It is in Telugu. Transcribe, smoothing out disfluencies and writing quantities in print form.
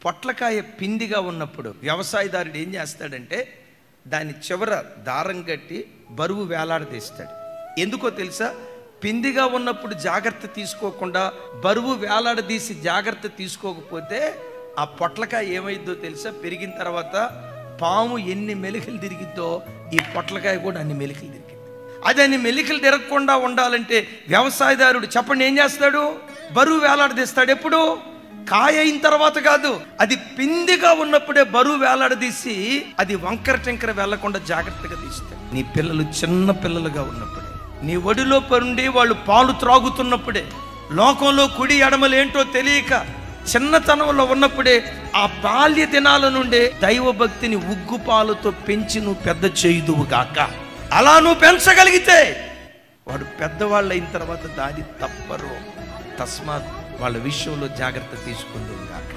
పొట్లకాయ పిందిగా ఉన్నప్పుడు వ్యవసాయదారుడు ఏం చేస్తాడంటే దాని చివర దారం కట్టి బరువు వేలాడదీస్తాడు. ఎందుకో తెలుసా? పిందిగా ఉన్నప్పుడు జాగ్రత్త తీసుకోకుండా బరువు వేలాడదీసి జాగ్రత్త తీసుకోకపోతే ఆ పొట్లకాయ ఏమైద్దో తెలుసా? పెరిగిన తర్వాత పాము ఎన్ని మెలికలు తిరిగిద్దో ఈ పొట్లకాయ కూడా అన్ని మెలికలు తిరిగింది. అది అన్ని మెలికలు తిరగకుండా ఉండాలంటే వ్యవసాయదారుడు చెప్పండి ఏం చేస్తాడు? బరువు వేలాడదీస్తాడు. ఎప్పుడు? కాయ అయిన తర్వాత కాదు, అది పిందిగా ఉన్నప్పుడే బరువు వేలాడదీసి అది వంకర టెంకర వెళ్లకుండా జాగ్రత్తగా తీస్తాడు. నీ పిల్లలు చిన్న పిల్లలుగా ఉన్నప్పుడే, నీ ఒడిలో పరుండి వాళ్ళు పాలు త్రాగుతున్నప్పుడే, లోకంలో కుడి ఎడమలు ఏంటో తెలియక చిన్నతనంలో ఉన్నప్పుడే ఆ బాల్య దినాల నుండే దైవభక్తిని ఉగ్గు పాలతో పెంచి నువ్వు పెద్ద చేయుదువు గాక. అలా నువ్వు పెంచగలిగితే వాడు పెద్దవాళ్ళు అయిన తర్వాత దారి తప్పరు. తస్మాత్ వాళ్ళ విషయంలో జాగ్రత్త తీసుకుందువు గాక.